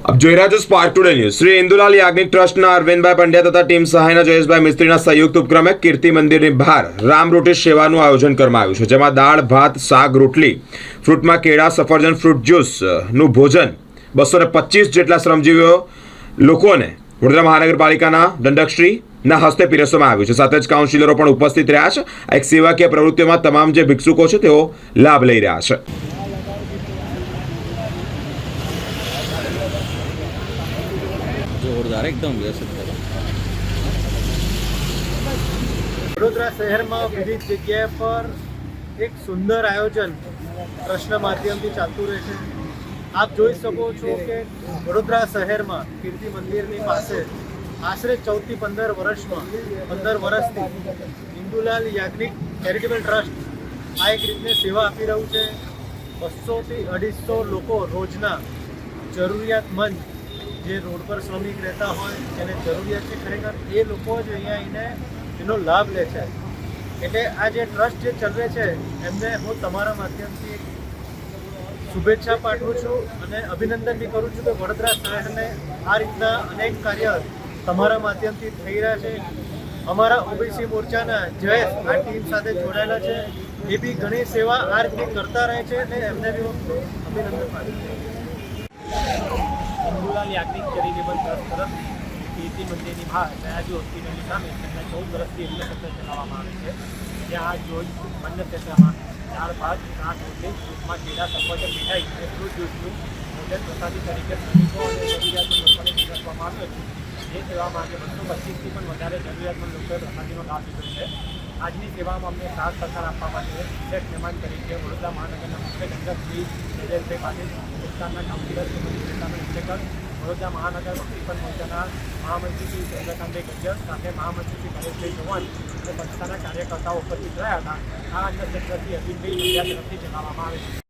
अब જોઈ રહ્યા છો spark today news. Shri Indulal Yagnik ટ્રસ્ટના અરવિંદભાઈ પંડ્યા તથા ટીમ સહાયના જયેશભાઈ મિસ્ત્રીના સંયુક્ત ઉપક્રમે કીર્તિ મંદિરની બહાર રામરોટી સેવાનું આયોજન કરવામાં આવ્યું છે, જેમાં દાળ ભાત શાક રોટલી, ફ્રૂટમાં કેળા સફરજન ફ્રૂટ જ્યુસનું ભોજન 225 જેટલા શ્રમજીવીઓ લોકોને વડોદરા મહાનગરપાલિકાના દંડકશ્રીના હસ્તે પીરસવામાં આવ્યું છે। સાથે જ કાઉન્સિલરો પણ ઉપસ્થિત રહ્યા છે। આ એક સેવાકીય પ્રવૃત્તિમાં તમામ જે ભિક્ષુકો છે તેઓ લાભ લઈ રહ્યા છે। जोरदार एकदम व्यवस्थित करो। વડોદરા શહેરમાં વિવિધ જગ્યાએ પર એક સુંદર આયોજન ટ્રસ્ટના માધ્યમથી ચાલતું રહે છે। આપ જોઈ શકો છો કે વડોદરા શહેરમાં કીર્તિ મંદિરની પાસે આશરે 14 થી 15 વર્ષમાં 15 વર્ષથી ઇન્દુલાલ યાજ્ઞિક ચેરિટેબલ ટ્રસ્ટ આ એક રીતની સેવા આપી રહ્યું છે। 200 થી 250 લોકો રોજના જરૂરિયાતમંદ જે રોડ પર શ્રમિક રહેતા હોય જેને જરૂરિયાત છે ખરેખર એ લોકો જ અહીંયા આવીને એનો લાભ લે છે। એટલે આ જે ટ્રસ્ટ જે ચલાવે છે એમને હું તમારા માધ્યમથી શુભેચ્છા પાઠવું છું અને અભિનંદન બી કરું છું કે વડોદરા શહેરને આ રીતના અનેક કાર્ય તમારા માધ્યમથી થઈ રહ્યા છે। અમારા ઓબીસી મોરચાના જયેશ આ ટીમ સાથે જોડાયેલા છે, એ બી ઘણી સેવા આ રીતે કરતા રહે છે અને એમને બી હું અભિનંદન પાઠવું છું। ઇન્દુલાલ યાજ્ઞિક ચેરિટેબલ ટ્રસ્ટ તરફથી કીર્તિ મંદિરની બહાર સયાજી હોસ્પિટલની સામે છેલ્લા 14 વર્ષથી અન્ન સત્ર ચલાવવામાં આવે છે, જ્યાં જોઈ અન્ન ક્ષેત્રમાં દાળ ભાત શાક રોટલી ફ્રૂટમાં કેળા સફરજન મીઠાઈ અને ફ્રૂટ જ્યુસનું ભોજન પ્રસાદી તરીકે શ્રમિકો અને જરૂરિયાતમંદ લોકોને પીરસવામાં આવ્યો છે। જે સેવામાં આજે 225થી પણ વધારે જરૂરિયાતમંદ લોકોએ પ્રસાદીનો લાભ લીધો છે। આજની સેવામાં અમને સાથ સહકાર આપવા માટે વિશેષ મહેમાન તરીકે વડોદરા મહાનગરના મુખ્ય દંડક શ્રી નરેશભાઈ પાટીલ, વિસ્તારના કાઉન્સિલર શ્રીમતી શ્વેતાબેન ઉચ્ચેકર, વડોદરા મહાનગર વકીલ મોરચાના મહામંત્રી શ્રી ચંદ્રકાંતભાઈ ગજ્જર સાથે મહામંત્રી શ્રી પરેશભાઈ ચૌહાણ અને સંસ્થાના કાર્યકર્તાઓ ઉપસ્થિત રહ્યા હતા। આ અન્ન ક્ષેત્રથી અરવિંદભાઈ પંડ્યા તરફથી ચલાવવામાં આવે છે।